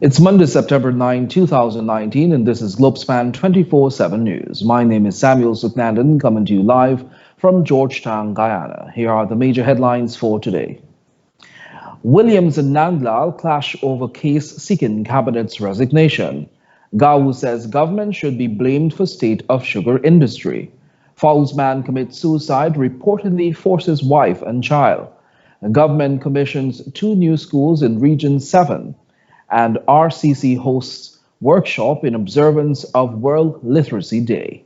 It's Monday, September 9, 2019, and this is Globespan 24x7 News. My name is Samuel Suknandan, coming to you live from Georgetown, Guyana. Here are the major headlines for today. Williams and Nandlal clash over case seeking cabinet's resignation. Gao says government should be blamed for state of sugar industry. Fowles man commits suicide, reportedly forces wife and child. Government commissions 2 new schools in Region 7. And RCC hosts workshop in observance of World Literacy Day.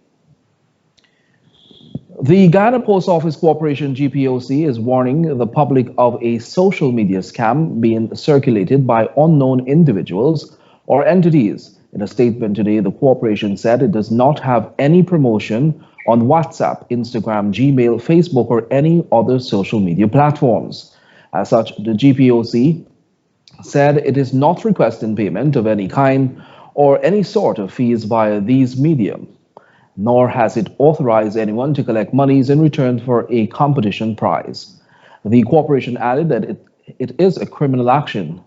The Guyana Post Office Corporation GPOC is warning the public of a social media scam being circulated by unknown individuals or entities. In a statement today, the corporation said it does not have any promotion on WhatsApp, Instagram, Gmail, Facebook, or any other social media platforms. As such, the GPOC said it is not requesting payment of any kind or any sort of fees via these medium, nor has it authorized anyone to collect monies in return for a competition prize. The corporation added that it is a criminal action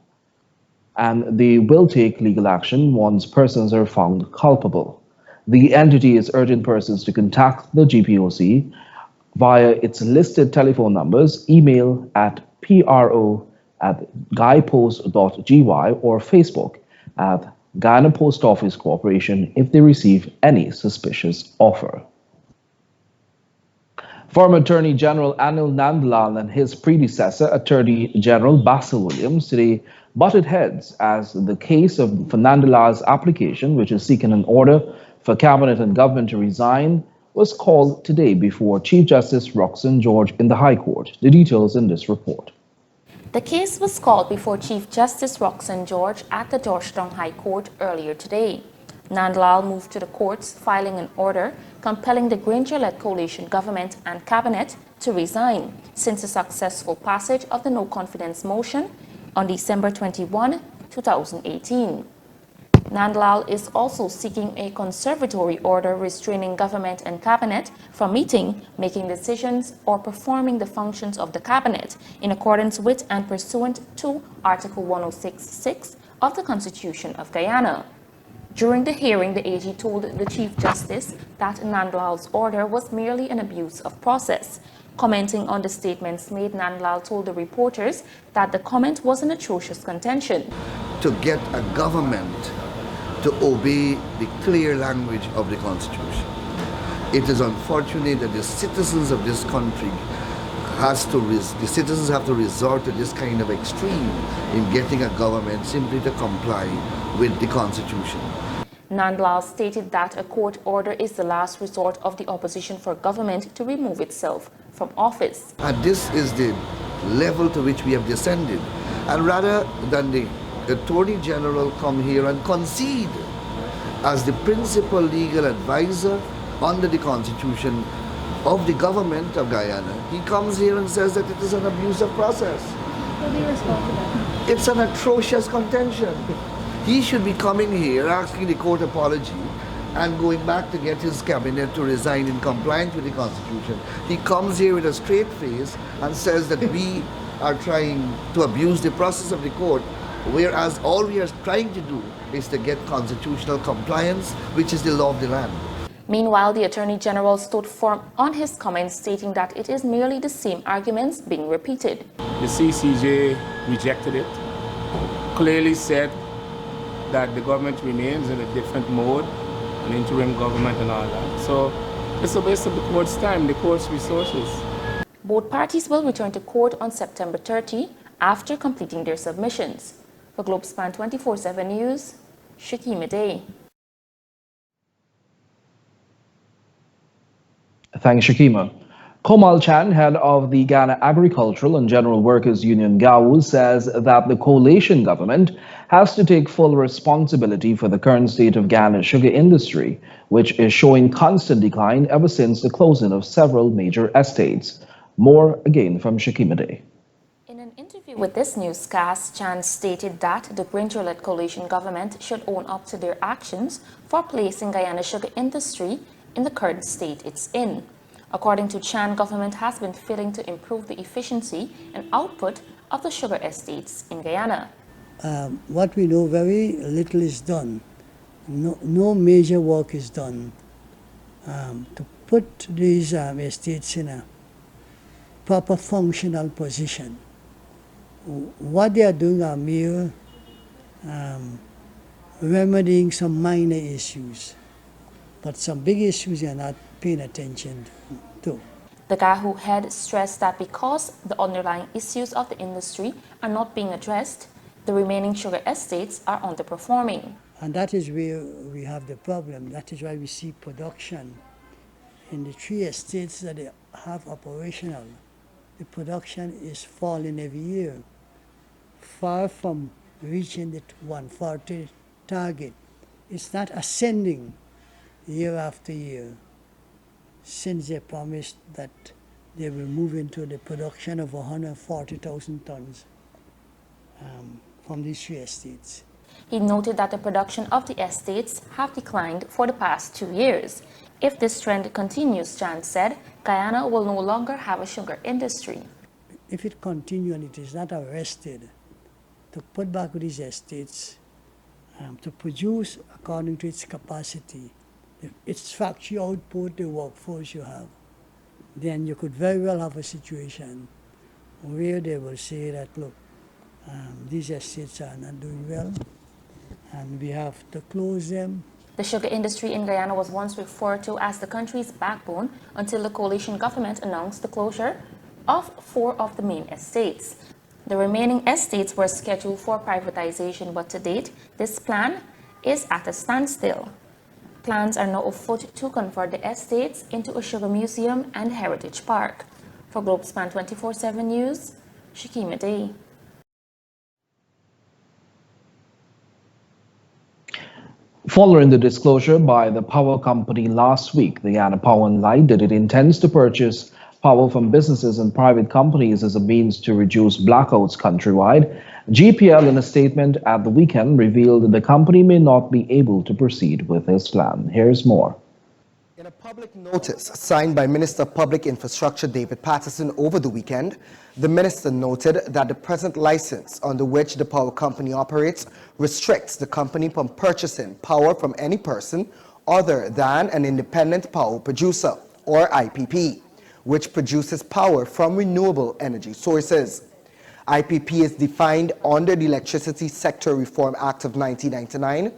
and they will take legal action once persons are found culpable. The entity is urging persons to contact the GPOC via its listed telephone numbers, email at pro@guypost.gy or Facebook at Guyana Post Office Corporation if they receive any suspicious offer. Former Attorney General Anil Nandlal and his predecessor, Attorney General Basil Williams, today butted heads as the case of Nandlal's application, which is seeking an order for cabinet and government to resign, was called today before Chief Justice Roxanne George in the High Court. The details in this report. The case was called before Chief Justice Roxanne George at the Georgetown High Court earlier today. Nandlal moved to the courts, filing an order compelling the Granger-led coalition government and cabinet to resign since the successful passage of the no-confidence motion on December 21, 2018. Nandlal is also seeking a conservatory order restraining government and cabinet from meeting, making decisions, or performing the functions of the cabinet in accordance with and pursuant to Article 106(6) of the Constitution of Guyana. During the hearing, the AG told the Chief Justice that Nandlal's order was merely an abuse of process. Commenting on the statements made, Nandlal told the reporters that the comment was an atrocious contention. To get a government to obey the clear language of the Constitution. It is unfortunate that the citizens of this country have to resort to this kind of extreme in getting a government simply to comply with the Constitution. Nandlal stated that a court order is the last resort of the opposition for government to remove itself from office. And this is the level to which we have descended. And rather than the Attorney General come here and concede as the principal legal advisor under the Constitution of the government of Guyana, he comes here and says that it is an abuse of process. Will you respond to that? It's an atrocious contention. He should be coming here asking the court apology and going back to get his cabinet to resign in compliance with the Constitution. He comes here with a straight face and says that we are trying to abuse the process of the court, whereas all we are trying to do is to get constitutional compliance, which is the law of the land. Meanwhile, the Attorney General stood firm on his comments, stating that it is merely the same arguments being repeated. The CCJ rejected it, clearly said that the government remains in a different mode, an interim government and all that. So it's a waste of the court's time, the court's resources. Both parties will return to court on September 30 after completing their submissions. For Globespan 24x7 News, Shakima Day. Thanks, Shakima. Komal Chan, head of the Ghana Agricultural and General Workers Union GAWU, says that the coalition government has to take full responsibility for the current state of Ghana's sugar industry, which is showing constant decline ever since the closing of several major estates. More again from Shakima Day. In an interview with this newscast, Chan stated that the Granger-led coalition government should own up to their actions for placing Guyana's sugar industry in the current state it's in. According to Chan, government has been failing to improve the efficiency and output of the sugar estates in Guyana. what we know, very little is done. No major work is done to put these estates in a proper functional position. What they are doing are mere remedying some minor issues, but some big issues they are not paying attention to. The Gahu head stressed that because the underlying issues of the industry are not being addressed, the remaining sugar estates are underperforming. And that is where we have the problem. That is why we see production in the 3 estates that they have operational. The production is falling every year, far from reaching the 140 target. It's not ascending year after year since they promised that they will move into the production of 140,000 tons from these 3 estates. He noted that the production of the estates have declined for the past 2 years. If this trend continues, Jan said, Guyana will no longer have a sugar industry. If it continues and it is not arrested, to put back these estates, to produce according to its capacity, its factory output, the workforce you have, then you could very well have a situation where they will say that, look, these estates are not doing well, and we have to close them. The sugar industry in Guyana was once referred to as the country's backbone until the coalition government announced the closure of 4 of the main estates. The remaining estates were scheduled for privatization, but to date, this plan is at a standstill. Plans are now afoot to convert the estates into a sugar museum and heritage park. For Globespan 24x7 News, Shakima Day. Following the disclosure by the power company last week, the Guyana Power and Light that it intends to purchase power from businesses and private companies as a means to reduce blackouts countrywide, GPL in a statement at the weekend revealed that the company may not be able to proceed with this plan. Here's more. In a public notice signed by Minister of Public Infrastructure David Patterson over the weekend, the minister noted that the present license under which the power company operates restricts the company from purchasing power from any person other than an independent power producer, or IPP, which produces power from renewable energy sources. IPP is defined under the Electricity Sector Reform Act of 1999,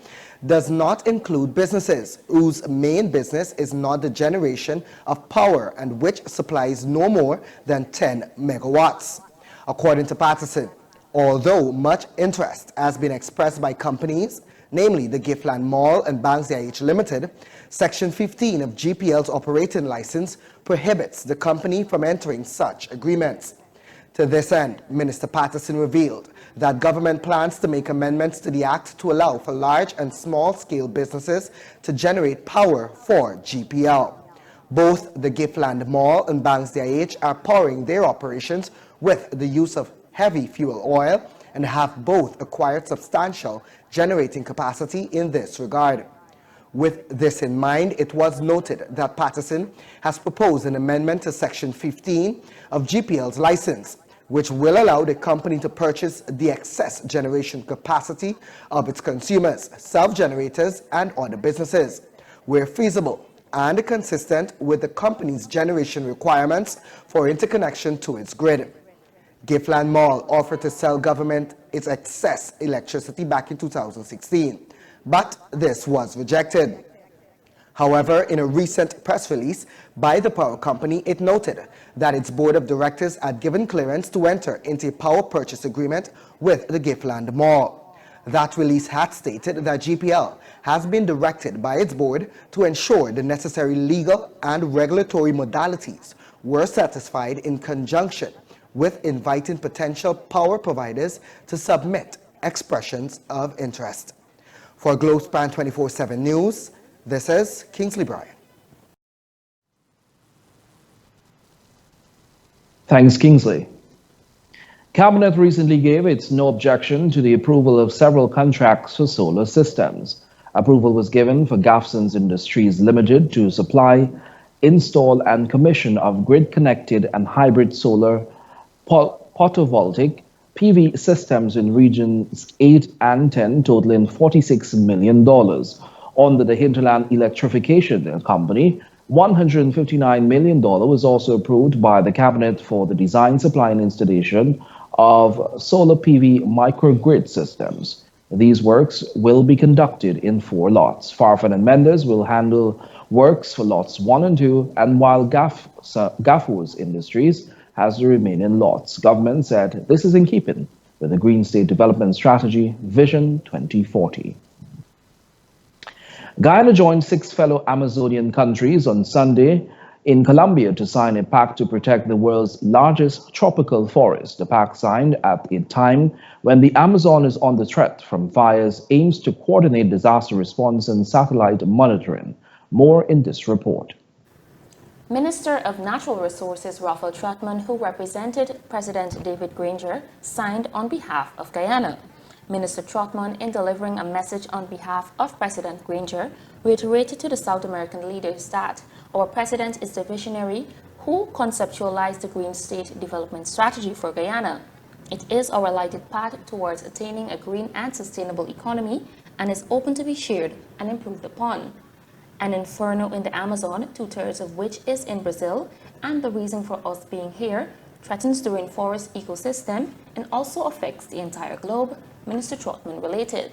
does not include businesses whose main business is not the generation of power and which supplies no more than 10 megawatts. According to Patterson, although much interest has been expressed by companies, namely the Giftland Mall and Banks IH Limited, Section 15 of GPL's operating license prohibits the company from entering such agreements. To this end, Minister Patterson revealed that government plans to make amendments to the Act to allow for large and small-scale businesses to generate power for GPL. Both the Giftland Mall and Banks DIH are powering their operations with the use of heavy fuel oil and have both acquired substantial generating capacity in this regard. With this in mind, it was noted that Patterson has proposed an amendment to Section 15 of GPL's license, which will allow the company to purchase the excess generation capacity of its consumers, self-generators, and other businesses, where feasible and consistent with the company's generation requirements for interconnection to its grid. Giftland Mall offered to sell government its excess electricity back in 2016, but this was rejected. However, in a recent press release by the power company, it noted that its board of directors had given clearance to enter into a power purchase agreement with the Giftland Mall. That release had stated that GPL has been directed by its board to ensure the necessary legal and regulatory modalities were satisfied in conjunction with inviting potential power providers to submit expressions of interest. For Globespan 24x7 News, this is Kingsley Bryan. Thanks, Kingsley. Cabinet recently gave its no objection to the approval of several contracts for solar systems. Approval was given for Gafsons Industries Limited to supply, install, and commission of grid-connected and hybrid solar photovoltaic PV systems in regions 8 and 10, totaling $46 million. Under the Hinterland Electrification Company, $159 million was also approved by the Cabinet for the design, supply, and installation of solar PV microgrid systems. These works will be conducted in 4 lots. Farfan and Mendes will handle works for lots 1 and 2, and while Gaffurs Industries has the remaining lots. Government said this is in keeping with the Green State Development Strategy Vision 2040. Guyana joined 6 fellow Amazonian countries on Sunday in Colombia to sign a pact to protect the world's largest tropical forest. The pact, signed at a time when the Amazon is under threat from fires, aims to coordinate disaster response and satellite monitoring. More in this report. Minister of Natural Resources Rafael Trotman, who represented President David Granger, signed on behalf of Guyana. Minister Trotman, in delivering a message on behalf of President Granger, reiterated to the South American leaders that our president is the visionary who conceptualized the Green State Development Strategy for Guyana. It is our lighted path towards attaining a green and sustainable economy and is open to be shared and improved upon. An inferno in the Amazon, 2/3 of which is in Brazil, and the reason for us being here, threatens the rainforest ecosystem and also affects the entire globe, Minister Trotman related.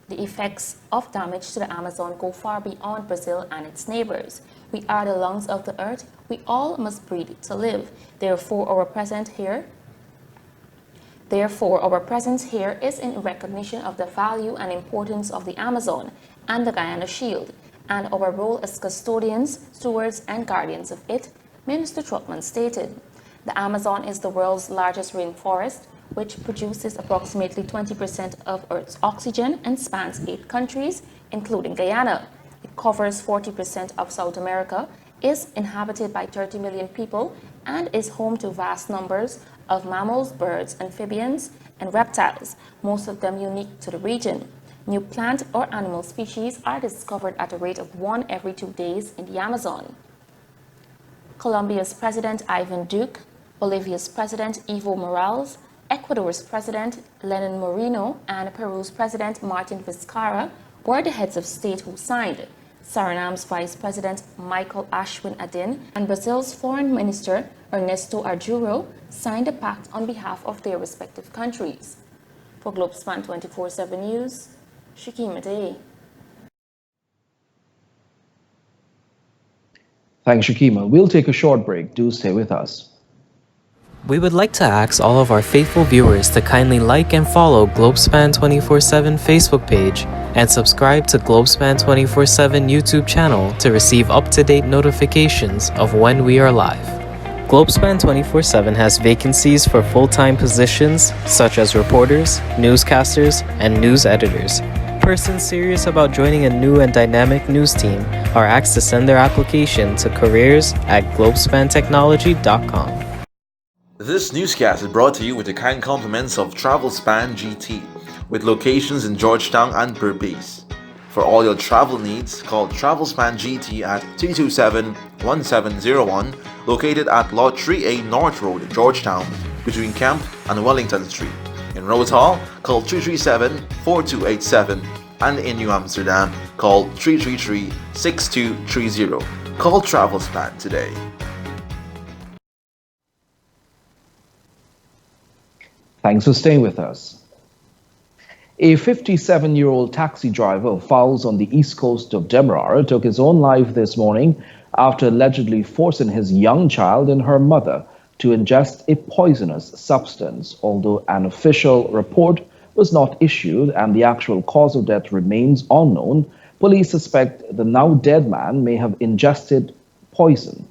The effects of damage to the Amazon go far beyond Brazil and its neighbors. We are the lungs of the earth. We all must breathe to live. Therefore, our presence here is in recognition of the value and importance of the Amazon and the Guyana Shield, and our role as custodians, stewards, and guardians of it, Minister Trotman stated. The Amazon is the world's largest rainforest, which produces approximately 20% of Earth's oxygen and spans 8 countries, including Guyana. It covers 40% of South America, is inhabited by 30 million people, and is home to vast numbers of mammals, birds, amphibians, and reptiles, most of them unique to the region. New plant or animal species are discovered at a rate of 1 every 2 days in the Amazon. Colombia's President Ivan Duque, Bolivia's President Evo Morales, Ecuador's President Lenin Moreno, and Peru's President Martin Vizcarra were the heads of state who signed. Suriname's Vice President Michael Ashwin Adin and Brazil's Foreign Minister Ernesto Arguro signed a pact on behalf of their respective countries. For Globespan 24x7 News, Shakima Day. Thanks, Shakima. We'll take a short break. Do stay with us. We would like to ask all of our faithful viewers to kindly like and follow Globespan 24x7 Facebook page and subscribe to Globespan 24x7 YouTube channel to receive up-to-date notifications of when we are live. Globespan 24x7 has vacancies for full-time positions such as reporters, newscasters, and news editors. Persons serious about joining a new and dynamic news team are asked to send their application to careers@globespantechnology.com. This newscast is brought to you with the kind compliments of Travelspan GT, with locations in Georgetown and Berbice. For all your travel needs, call Travelspan GT at 327-1701, located at Lot 3A North Road, Georgetown, between Camp and Wellington Street. In Rose Hall, call 337-4287, and in New Amsterdam, call 333-6230. Call Travelspan today. Thanks for staying with us. A 57-year-old taxi driver of Fowles on the east coast of Demerara took his own life this morning after allegedly forcing his young child and her mother to ingest a poisonous substance. Although an official report was not issued and the actual cause of death remains unknown, police suspect the now dead man may have ingested poison.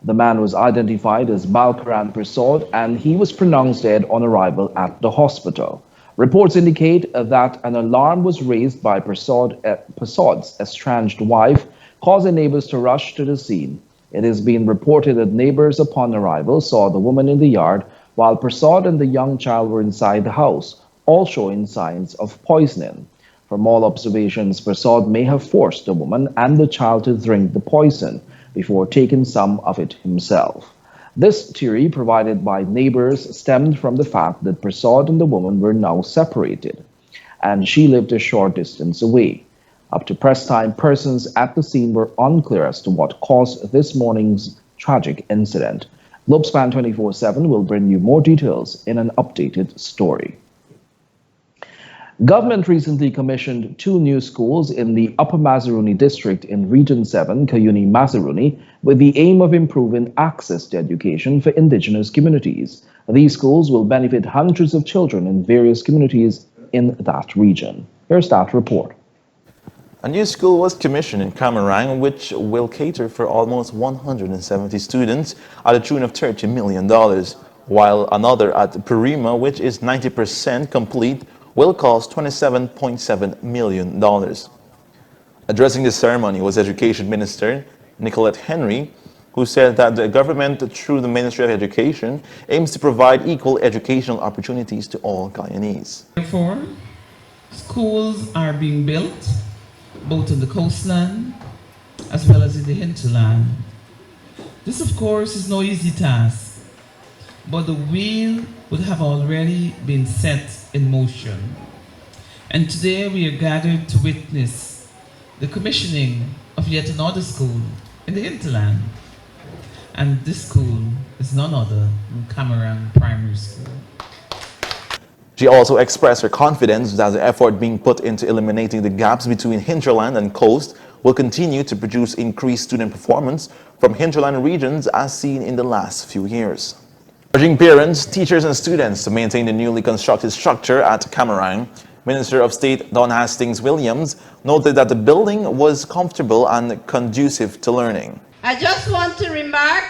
The man was identified as Balkaran Prasad, and he was pronounced dead on arrival at the hospital. Reports indicate that an alarm was raised by Prasad's estranged wife, causing neighbors to rush to the scene. It has been reported that neighbors upon arrival saw the woman in the yard, while Prasad and the young child were inside the house, all showing signs of poisoning. From all observations, Prasad may have forced the woman and the child to drink the poison before taking some of it himself. This theory, provided by neighbors, stemmed from the fact that Prasad and the woman were now separated, and she lived a short distance away. Up to press time, persons at the scene were unclear as to what caused this morning's tragic incident. Globespan 24x7 will bring you more details in an updated story. Government recently commissioned 2 new schools in the Upper Mazaruni district in Region 7, Kayuni Mazaruni, with the aim of improving access to education for indigenous communities. These schools will benefit hundreds of children in various communities in that region. Here's that report. A new school was commissioned in Camarang, which will cater for almost 170 students at a tune of $30 million, while another at Purima, which is 90% complete, will cost $27.7 million. Addressing the ceremony was Education Minister Nicolette Henry, who said that the government, through the Ministry of Education, aims to provide equal educational opportunities to all Guyanese. Therefore, schools are being built both in the coastland as well as in the hinterland. This, of course, is no easy task, but the wheel would have already been set in motion. And today we are gathered to witness the commissioning of yet another school in the hinterland. And this school is none other than Camarang Primary School. She also expressed her confidence that the effort being put into eliminating the gaps between hinterland and coast will continue to produce increased student performance from hinterland regions as seen in the last few years. Urging parents, teachers and students to maintain the newly constructed structure at Camarang, Minister of State Don Hastings Williams noted that the building was comfortable and conducive to learning. I just want to remark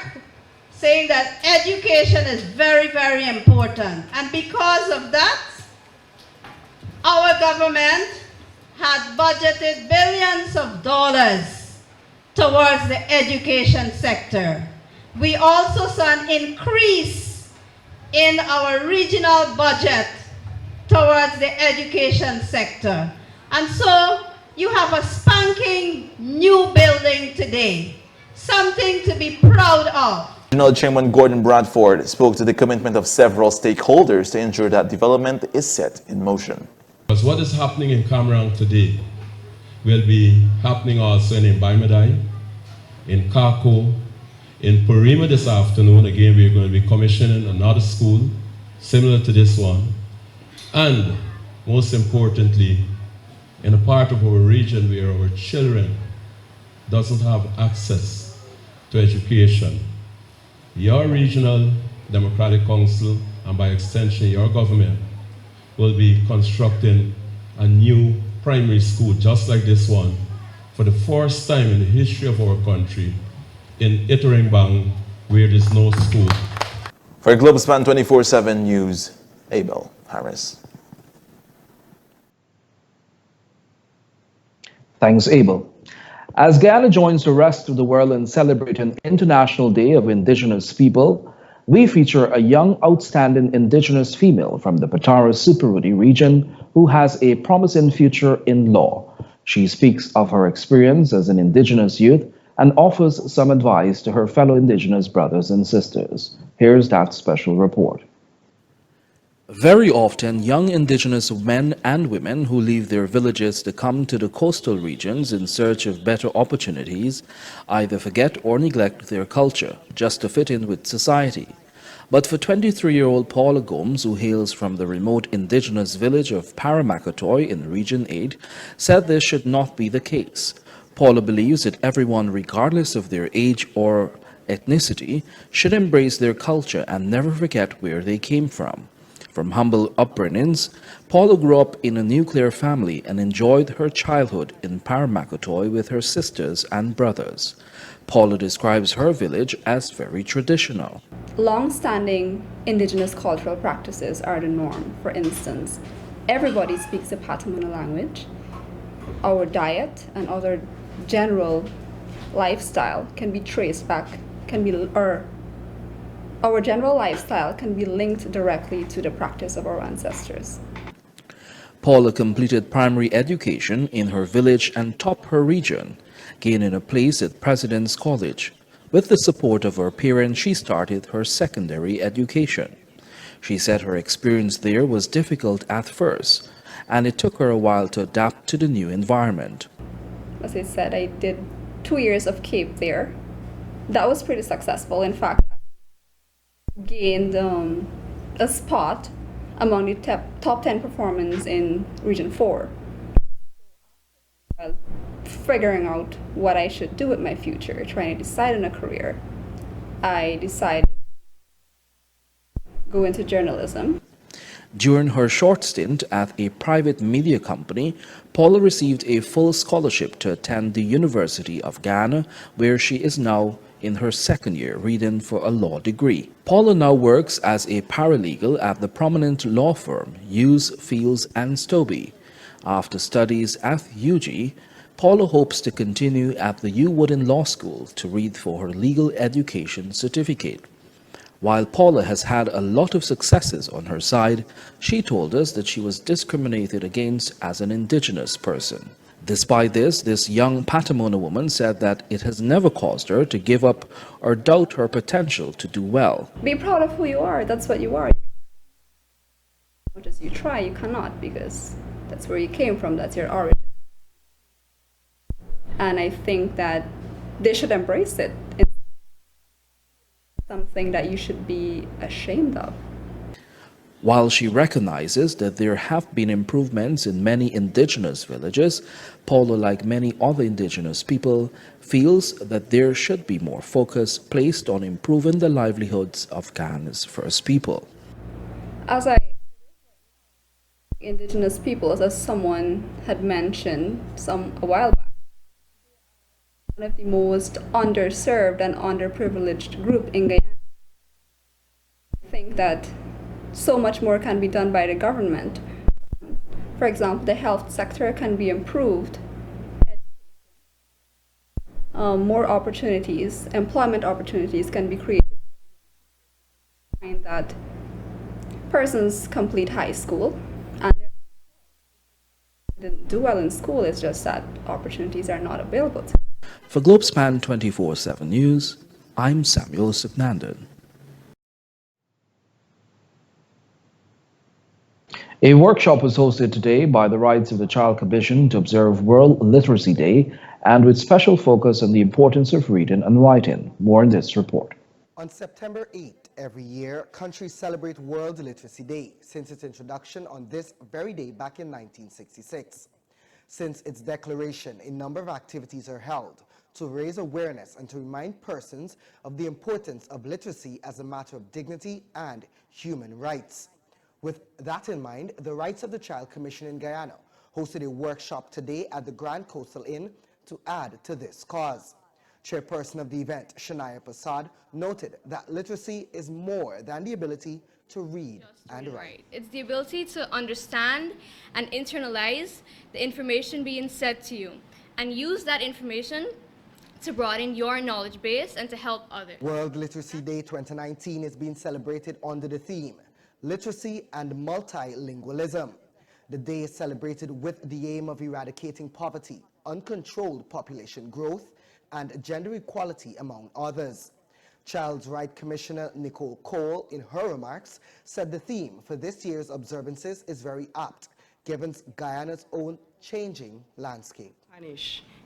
saying that education is very, very important. And because of that, our government had budgeted billions of dollars towards the education sector. We also saw an increase in our regional budget towards the education sector. And so you have a spanking new building today, something to be proud of. Regional Chairman Gordon Bradford spoke to the commitment of several stakeholders to ensure that development is set in motion. Because what is happening in Camarang today will be happening also in Baimadai, in Kako, in Purima this afternoon. Again, we're going to be commissioning another school similar to this one. And most importantly, in a part of our region where our children doesn't have access to education, your regional democratic council, and by extension your government, will be constructing a new primary school just like this one for the first time in the history of our country in Iterengbang, where there's no school. For Globespan 24x7 News, Abel Harris. Thanks, Abel. As Guyana joins the rest of the world in celebrating International Day of Indigenous People, we feature a young, outstanding Indigenous female from the Patara Superudi region who has a promising future in law. She speaks of her experience as an Indigenous youth and offers some advice to her fellow Indigenous brothers and sisters. Here's that special report. Very often, young Indigenous men and women who leave their villages to come to the coastal regions in search of better opportunities either forget or neglect their culture just to fit in with society. But for 23-year-old Paula Gomes, who hails from the remote Indigenous village of Paramakatoy in Region 8, said this should not be the case. Paula believes that everyone, regardless of their age or ethnicity, should embrace their culture and never forget where they came from. From humble upbringings, Paula grew up in a nuclear family and enjoyed her childhood in Paramakatoy with her sisters and brothers. Paula describes her village as very traditional. Long-standing Indigenous cultural practices are the norm. For instance, everybody speaks the Patamuna language. Our diet and other general lifestyle can be traced back, our general lifestyle can be linked directly to the practice of our ancestors. Paula completed primary education in her village and topped her region, gaining a place at President's College. With the support of her parents, she started her secondary education. She said her experience there was difficult at first, and it took her a while to adapt to the new environment. As I said, I did 2 years of CAPE there. That was pretty successful. In fact, I gained a spot among the top 10 performers in Region 4. While figuring out what I should do with my future, trying to decide on a career, I decided to go into journalism. During her short stint at a private media company, Paula received a full scholarship to attend the University of Ghana, where she is now in her second year reading for a law degree. Paula now works as a paralegal at the prominent law firm Hughes, Fields and Stobie. After studies at UG, Paula hopes to continue at the U Wooden Law School to read for her legal education certificate. While Paula has had a lot of successes on her side, she told us that she was discriminated against as an Indigenous person. Despite this young Patamona woman said that it has never caused her to give up or doubt her potential to do well. Be proud of who you are. That's what you are. Much as you try, you cannot, because that's where you came from. That's your origin. And I think that they should embrace it. It's something that you should be ashamed of. While she recognizes that there have been improvements in many Indigenous villages, Paula, like many other Indigenous people, feels that there should be more focus placed on improving the livelihoods of Ghana's First People. As Indigenous peoples, as someone had mentioned a while back, one of the most underserved and underprivileged group in Guyana. I think that so much more can be done by the government. For example, the health sector can be improved. More opportunities, employment opportunities can be created. And that persons complete high school and they didn't do well in school. It's just that opportunities are not available to them. For Globespan 24x7 News, I'm Samuel Signandan. A workshop was hosted today by the Rights of the Child Commission to observe World Literacy Day, and with special focus on the importance of reading and writing. More in this report. On September 8th, every year, countries celebrate World Literacy Day since its introduction on this very day back in 1966. Since its declaration, a number of activities are held to raise awareness and to remind persons of the importance of literacy as a matter of dignity and human rights. With that in mind, the Rights of the Child Commission in Guyana hosted a workshop today at the Grand Postal Inn to add to this cause. Chairperson of the event, Shania Prasad, noted that literacy is more than the ability to read and write. It's the ability to understand and internalize the information being said to you and use that information to broaden your knowledge base and to help others. World Literacy Day 2019 is being celebrated under the theme, Literacy and Multilingualism. The day is celebrated with the aim of eradicating poverty, uncontrolled population growth, and gender equality, among others. Child's Rights Commissioner Nicole Cole, in her remarks, said the theme for this year's observances is very apt, given Guyana's own changing landscape.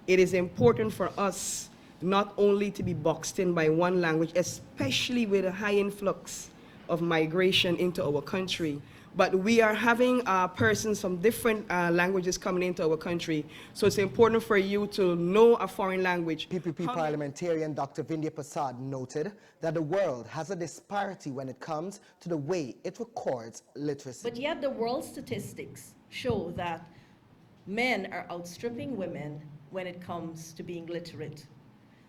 It is important for us not only to be boxed in by one language, especially with a high influx of migration into our country, but we are having persons from different languages coming into our country. So it's important for you to know a foreign language. PPP parliamentarian Dr. Vindhya Prasad noted that the world has a disparity when it comes to the way it records literacy. But yet the world statistics show that men are outstripping women when it comes to being literate.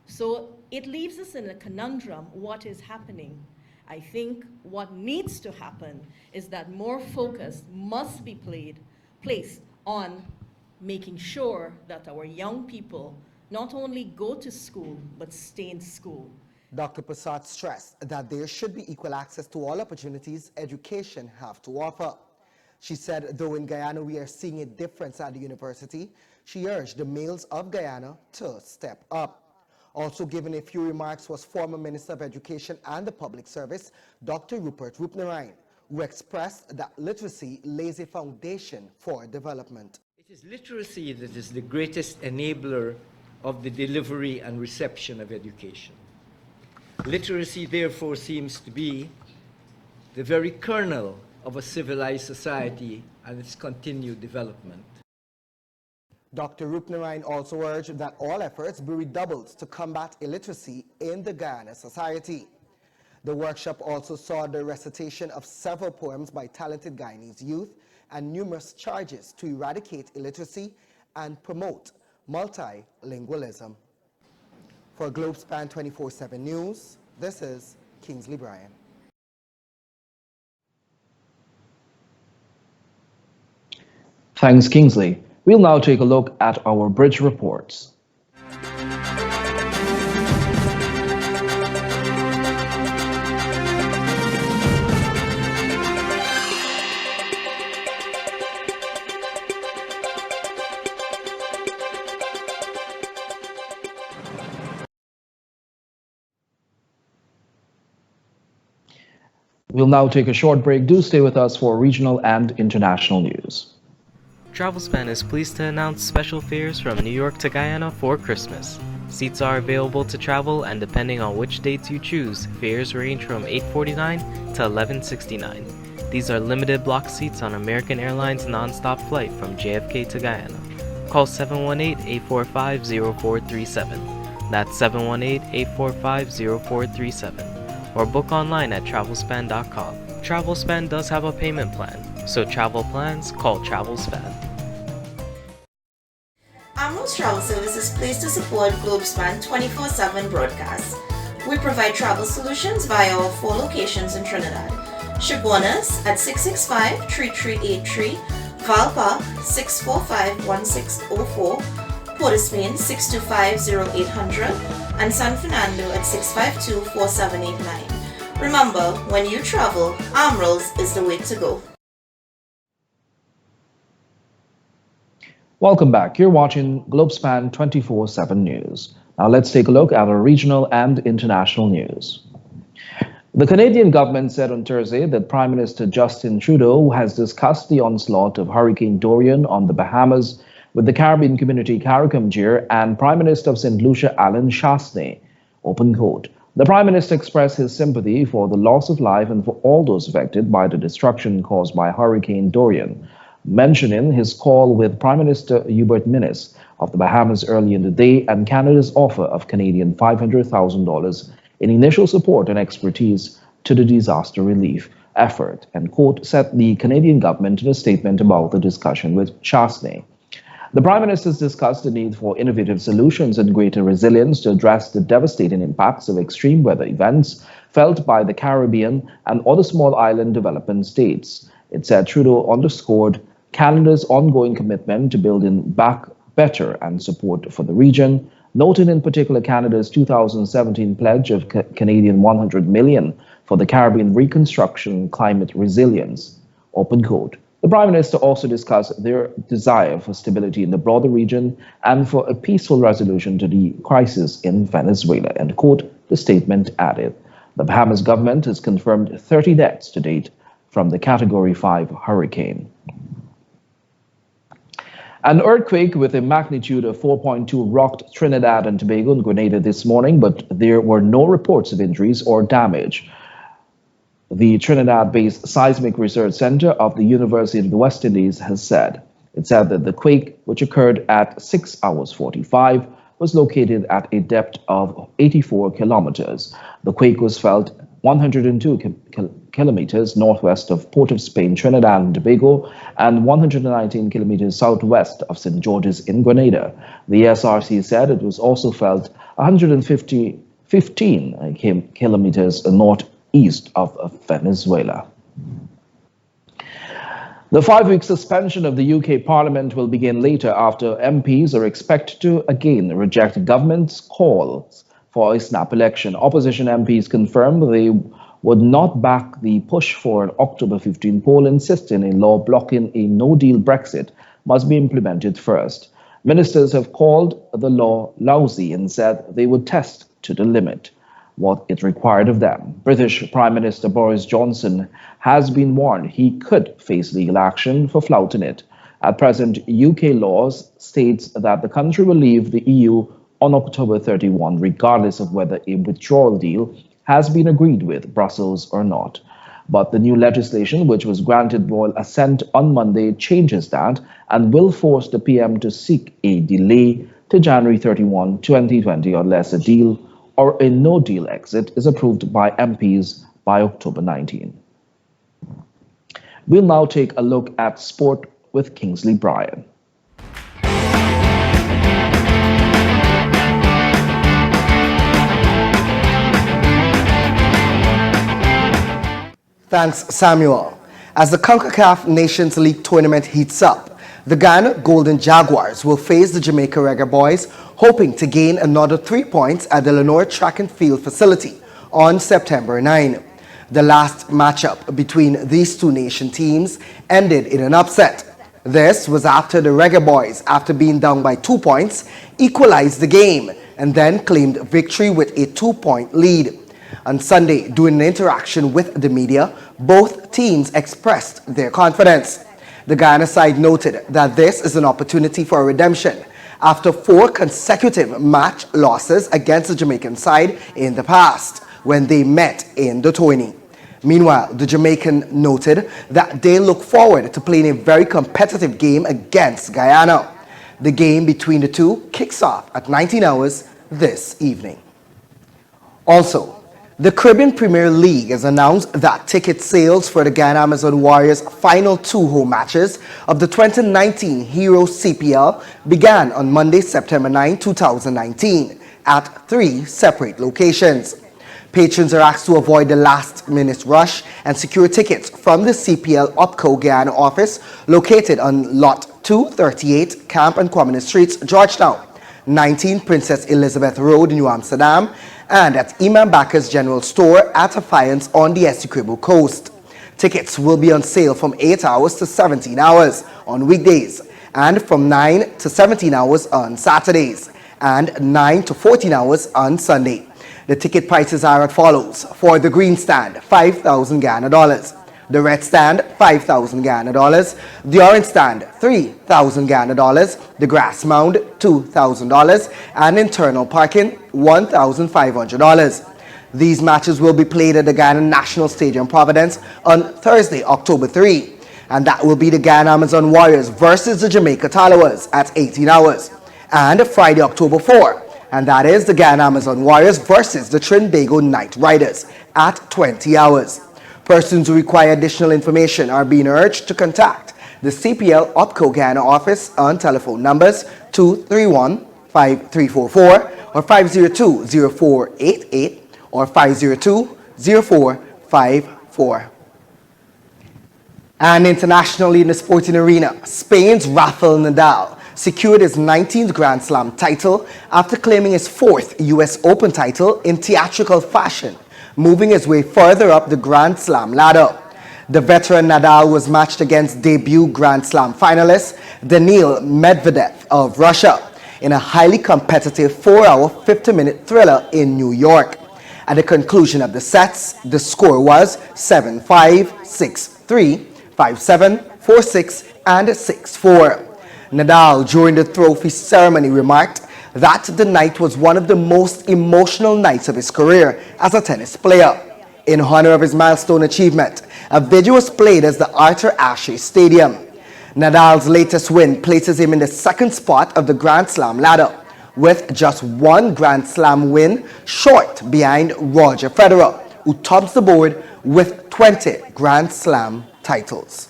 So it leaves us in a conundrum. What is happening? I think what needs to happen is that more focus must be placed on making sure that our young people not only go to school, but stay in school. Dr. Prasad stressed that there should be equal access to all opportunities education have to offer. She said, though in Guyana we are seeing a difference at the university, she urged the males of Guyana to step up. Also giving a few remarks was former Minister of Education and the Public Service, Dr. Rupert Rupnarine, who expressed that literacy lays a foundation for development. It is literacy that is the greatest enabler of the delivery and reception of education. Literacy, therefore, seems to be the very kernel of a civilized society and its continued development. Dr. Rupnarine also urged that all efforts be redoubled to combat illiteracy in the Guyana society. The workshop also saw the recitation of several poems by talented Guyanese youth and numerous charges to eradicate illiteracy and promote multilingualism. For Globespan 24x7 News, this is Kingsley Bryan. Thanks, Kingsley. We'll now take a look at our bridge reports. We'll now take a short break. Do stay with us for regional and international news. TravelSpan is pleased to announce special fares from New York to Guyana for Christmas. Seats are available to travel, and depending on which dates you choose, fares range from $849 to $1169. These are limited block seats on American Airlines non-stop flight from JFK to Guyana. Call 718-845-0437. That's 718-845-0437. Or book online at travelspan.com. TravelSpan does have a payment plan, so travel plans, call TravelSpan. Amro's Travel Service is pleased to support Globespan 24x7 broadcasts. We provide travel solutions via our 4 locations in Trinidad. Chaguanas at 665-3383, Valpa 645-1604, Port of Spain 625-0800, and San Fernando at 652-4789. Remember, when you travel, Amro's is the way to go. Welcome back. You're watching Globespan 24x7 News. Now let's take a look at our regional and international news. The Canadian government said on Thursday that Prime Minister Justin Trudeau has discussed the onslaught of Hurricane Dorian on the Bahamas with the Caribbean community CARICOM Chair and Prime Minister of St. Lucia Alan Chastanet. Open quote. The Prime Minister expressed his sympathy for the loss of life and for all those affected by the destruction caused by Hurricane Dorian, mentioning his call with Prime Minister Hubert Minnis of the Bahamas early in the day and Canada's offer of Canadian $500,000 in initial support and expertise to the disaster relief effort, and quote, said the Canadian government in a statement about the discussion with Chastanet. The Prime Minister has discussed the need for innovative solutions and greater resilience to address the devastating impacts of extreme weather events felt by the Caribbean and other small island development states. It said Trudeau underscored Canada's ongoing commitment to building back better and support for the region, noting in particular Canada's 2017 pledge of Canadian $100 million for the Caribbean reconstruction climate resilience. Open quote. The Prime Minister also discussed their desire for stability in the broader region and for a peaceful resolution to the crisis in Venezuela, end quote, the statement added. The Bahamas government has confirmed 30 deaths to date from the Category 5 hurricane. An earthquake with a magnitude of 4.2 rocked Trinidad and Tobago and Grenada this morning, but there were no reports of injuries or damage. The Trinidad-based Seismic Research Center of the University of the West Indies has said. It said that the quake, which occurred at 6 hours 45, was located at a depth of 84 kilometers. The quake was felt 102 kilometers northwest of Port of Spain, Trinidad and Tobago, and 119 kilometers southwest of St. George's in Grenada. The SRC said it was also felt 115 kilometers northeast of Venezuela. The 5-week suspension of the UK Parliament will begin later after MPs are expected to again reject government's calls for a snap election. Opposition MPs confirmed they would not back the push for an October 15 poll, insisting a law blocking a no-deal Brexit must be implemented first. Ministers have called the law lousy and said they would test to the limit what it required of them. British Prime Minister Boris Johnson has been warned he could face legal action for flouting it. At present, UK laws states that the country will leave the EU on October 31, regardless of whether a withdrawal deal has been agreed with Brussels or not. But the new legislation, which was granted royal assent on Monday, changes that and will force the PM to seek a delay to January 31, 2020, unless a deal or a no-deal exit is approved by MPs by October 19. We'll now take a look at sport with Kingsley Bryan. Thanks, Samuel. As the CONCACAF Nations League tournament heats up, the Ghana Golden Jaguars will face the Jamaica Reggae Boys, hoping to gain another 3 points at the Lenore Track and Field facility on September 9. The last matchup between these two nation teams ended in an upset. This was after the Reggae Boys, after being down by 2 points, equalized the game and then claimed victory with a 2-point lead. On Sunday, during an interaction with the media, both teams expressed their confidence. The Ghana side noted that this is an opportunity for redemption after 4 consecutive match losses against the Jamaican side in the past when they met in the tourney. Meanwhile, the Jamaican noted that they look forward to playing a very competitive game against Guyana. The game between the two kicks off at 19 hours this evening. Also, the Caribbean Premier League has announced that ticket sales for the Ghana Amazon Warriors' final 2 home matches of the 2019 Hero CPL began on Monday, September 9, 2019 at 3 separate locations. Patrons are asked to avoid the last-minute rush and secure tickets from the CPL OPCO Ghana office located on Lot 238 Camp and Commonwealth Streets, Georgetown, 19 Princess Elizabeth Road, New Amsterdam, and at Imam Bakker's General Store at Affiance on the Essequibo Coast. Tickets will be on sale from 8 hours to 17 hours on weekdays and from 9 to 17 hours on Saturdays and 9 to 14 hours on Sunday. The ticket prices are as follows. For the green stand, 5,000 Ghana dollars. The red stand, 5,000 Ghana dollars. The orange stand, 3,000 Ghana dollars. The grass mound, $2,000. And internal parking, $1,500. These matches will be played at the Ghana National Stadium, Providence, on Thursday, October 3. And that will be the Ghana Amazon Warriors versus the Jamaica Tallawers at 18 hours. And Friday, October 4. And that is the Ghana Amazon Warriors versus the Trinbago Knight Riders at 20 hours. Persons who require additional information are being urged to contact the CPL OPCO Ghana office on telephone numbers 231-5344 or 502-0488 or 502-0454. And internationally in the sporting arena, Spain's Rafael Nadal secured his 19th Grand Slam title after claiming his 4th US Open title in theatrical fashion, moving his way further up the Grand Slam ladder. The veteran Nadal was matched against debut Grand Slam finalist Daniil Medvedev of Russia in a highly competitive 4-hour, 50-minute thriller in New York. At the conclusion of the sets, the score was 7-5, 6-3, 5-7, 4-6, and 6-4. Nadal, during the trophy ceremony, remarked that the night was one of the most emotional nights of his career as a tennis player. In honor of his milestone achievement, a video was played at the Arthur Ashe Stadium. Nadal's latest win places him in the 2nd spot of the Grand Slam ladder, with just 1 Grand Slam win short behind Roger Federer, who tops the board with 20 Grand Slam titles.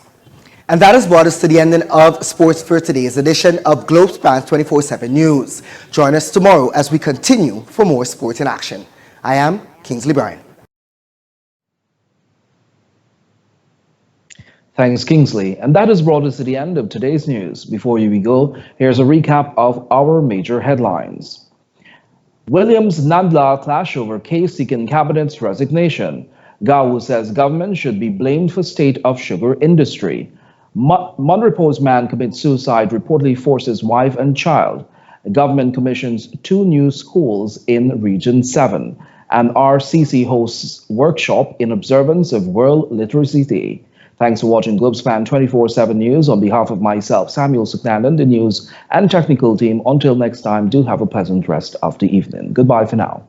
And that has brought us to the ending of sports for today's edition of Globespan 24x7 News. Join us tomorrow as we continue for more sport in action. I am Kingsley Bryan. Thanks, Kingsley. And that has brought us to the end of today's news. Before we go, here's a recap of our major headlines. Williams-Nandla clash over case seeking cabinet's resignation. Gao says government should be blamed for state of sugar industry. Munrepo's man commits suicide, reportedly forces wife and child. The government commissions 2 new schools in Region 7. And RCC hosts workshop in observance of World Literacy Day. Thanks for watching Globespan 24/7 News. On behalf of myself, Samuel Suknandan, the news and technical team, until next time, do have a pleasant rest of the evening. Goodbye for now.